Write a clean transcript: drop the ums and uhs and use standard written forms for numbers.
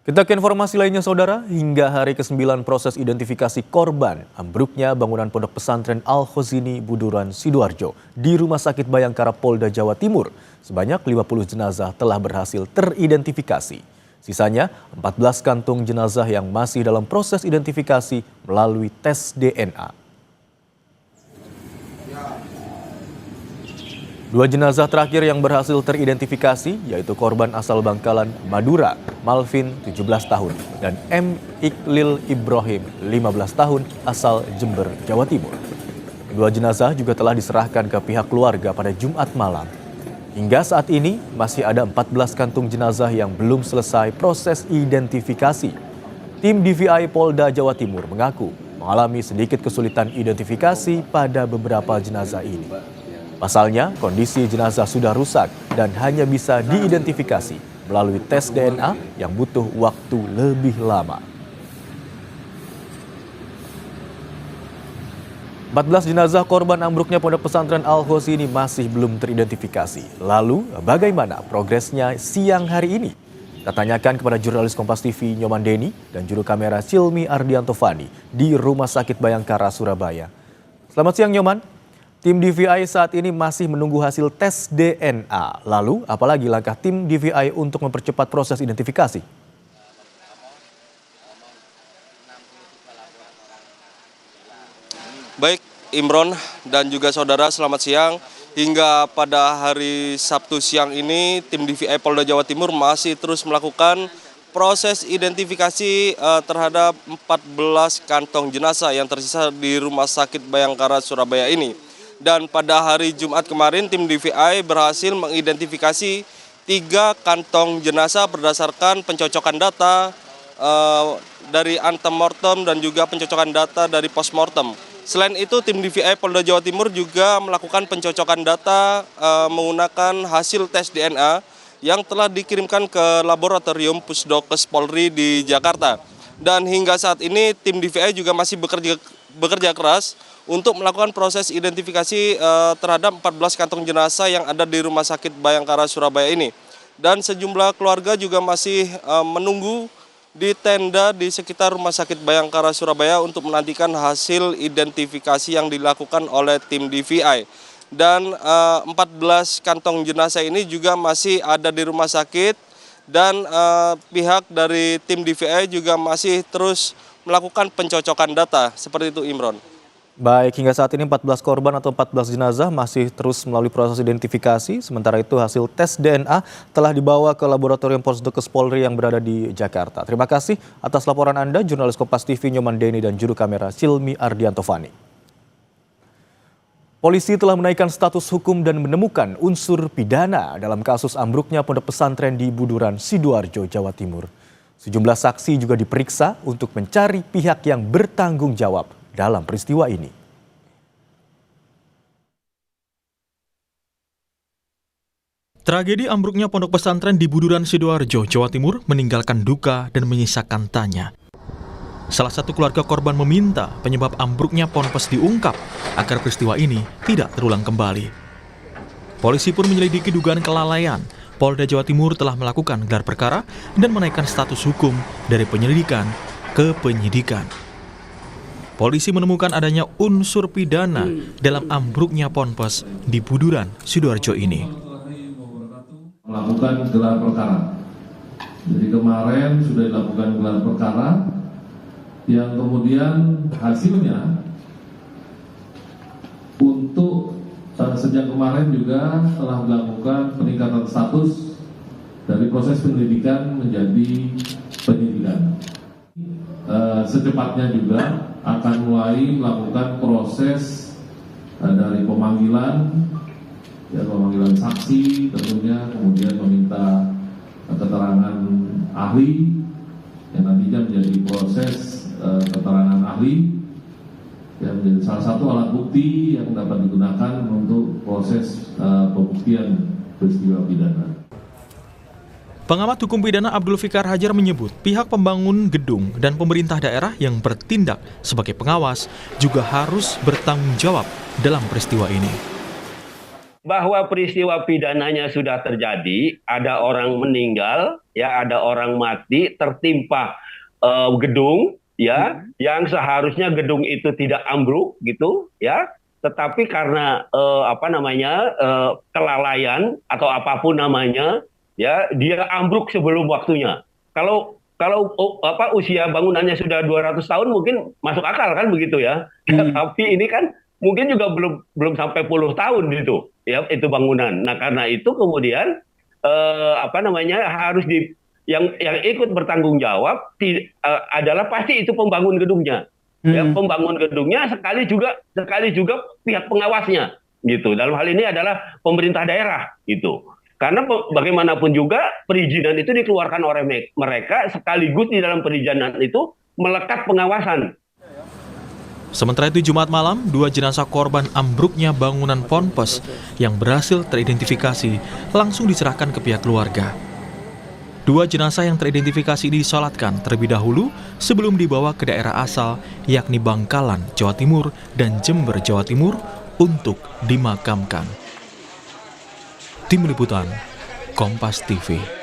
Kita ke informasi lainnya, Saudara. Hingga hari ke-9 proses identifikasi korban ambruknya bangunan Pondok Pesantren Al-Khozini Buduran, Sidoarjo di Rumah Sakit Bayangkara Polda Jawa Timur. Sebanyak 50 jenazah telah berhasil teridentifikasi. Sisanya 14 kantung jenazah yang masih dalam proses identifikasi melalui tes DNA. Dua jenazah terakhir yang berhasil teridentifikasi yaitu korban asal Bangkalan, Madura, Malvin 17 tahun dan M. Iqlil Ibrahim 15 tahun asal Jember, Jawa Timur. Kedua jenazah juga telah diserahkan ke pihak keluarga pada Jumat malam. Hingga saat ini masih ada 14 kantung jenazah yang belum selesai proses identifikasi. Tim DVI Polda Jawa Timur mengaku mengalami sedikit kesulitan identifikasi pada beberapa jenazah ini. Pasalnya, kondisi jenazah sudah rusak dan hanya bisa diidentifikasi melalui tes DNA yang butuh waktu lebih lama. 14 jenazah korban ambruknya Pondok Pesantren Al-Khozini masih belum teridentifikasi. Lalu, bagaimana progresnya siang hari ini? Kita tanyakan kepada jurnalis Kompas TV Nyoman Deni dan juru kamera Silmi Ardianto Fani di Rumah Sakit Bayangkara, Surabaya. Selamat siang, Nyoman. Tim DVI saat ini masih menunggu hasil tes DNA. Lalu, apalagi langkah tim DVI untuk mempercepat proses identifikasi? Baik, Imron dan juga saudara, selamat siang. Hingga pada hari Sabtu siang ini, tim DVI Polda Jawa Timur masih terus melakukan proses identifikasi terhadap 14 kantong jenazah yang tersisa di Rumah Sakit Bayangkara, Surabaya ini. Dan pada hari Jumat kemarin, tim DVI berhasil mengidentifikasi 3 kantong jenazah berdasarkan pencocokan data dari antemortem dan juga pencocokan data dari postmortem. Selain itu, tim DVI Polda Jawa Timur juga melakukan pencocokan data menggunakan hasil tes DNA yang telah dikirimkan ke Laboratorium Pusdokes Polri di Jakarta. Dan hingga saat ini, tim DVI juga masih bekerja keras untuk melakukan proses identifikasi terhadap 14 kantong jenazah yang ada di Rumah Sakit Bayangkara, Surabaya ini. Dan sejumlah keluarga juga masih menunggu di tenda di sekitar Rumah Sakit Bayangkara, Surabaya untuk menantikan hasil identifikasi yang dilakukan oleh tim DVI. Dan 14 kantong jenazah ini juga masih ada di rumah sakit dan pihak dari tim DVI juga masih terus melakukan pencocokan data. Seperti itu, Imron. Baik, hingga saat ini 14 korban atau 14 jenazah masih terus melalui proses identifikasi. Sementara itu hasil tes DNA telah dibawa ke Laboratorium Pusdokes Polri yang berada di Jakarta. Terima kasih atas laporan Anda, jurnalis Kompas TV Nyoman Deni dan juru kamera Silmi Ardianto Fani. Polisi telah menaikkan status hukum dan menemukan unsur pidana dalam kasus ambruknya Pondok Pesantren di Buduran, Sidoarjo, Jawa Timur. Sejumlah saksi juga diperiksa untuk mencari pihak yang bertanggung jawab dalam peristiwa ini. Tragedi ambruknya Pondok Pesantren di Buduran, Sidoarjo, Jawa Timur meninggalkan duka dan menyisakan tanya. Salah satu keluarga korban meminta penyebab ambruknya ponpes diungkap agar peristiwa ini tidak terulang kembali. Polisi pun menyelidiki dugaan kelalaian. Polda Jawa Timur telah melakukan gelar perkara dan menaikkan status hukum dari penyelidikan ke penyidikan. Polisi menemukan adanya unsur pidana dalam ambruknya ponpes di Buduran, Sidoarjo ini. Melakukan gelar perkara. Jadi kemarin sudah dilakukan gelar perkara yang kemudian hasilnya untuk sejak kemarin juga telah dilakukan peningkatan status dari proses penyelidikan menjadi penyidikan. Secepatnya juga akan mulai melakukan proses dari pemanggilan saksi tentunya, kemudian meminta keterangan ahli yang nantinya menjadi proses keterangan ahli yang menjadi salah satu alat bukti yang dapat digunakan untuk proses pembuktian peristiwa pidana. Pengamat hukum pidana Abdul Fikar Hajar menyebut pihak pembangun gedung dan pemerintah daerah yang bertindak sebagai pengawas juga harus bertanggung jawab dalam peristiwa ini. bahwa peristiwa pidananya sudah terjadi, ada orang meninggal, ya, ada orang mati tertimpa gedung, ya, yang seharusnya gedung itu tidak ambruk, gitu, ya, tetapi karena kelalaian atau apapun namanya, ya, dia ambruk sebelum waktunya. Kalau usia bangunannya sudah 200 tahun mungkin masuk akal kan begitu ya. Tapi ini kan mungkin juga belum sampai puluh tahun gitu, ya, itu bangunan. Nah, karena itu kemudian harus yang ikut bertanggung jawab adalah pasti itu pembangun gedungnya. Ya, pembangun gedungnya sekali juga pihak pengawasnya gitu. Dalam hal ini adalah pemerintah daerah gitu. Karena bagaimanapun juga perizinan itu dikeluarkan oleh mereka, sekaligus di dalam perizinan itu melekat pengawasan. Sementara itu Jumat malam, 2 jenazah korban ambruknya bangunan Ponpes yang berhasil teridentifikasi langsung diserahkan ke pihak keluarga. 2 jenazah yang teridentifikasi ini disolatkan terlebih dahulu sebelum dibawa ke daerah asal, yakni Bangkalan, Jawa Timur, dan Jember, Jawa Timur, untuk dimakamkan. Tim Liputan, Kompas TV.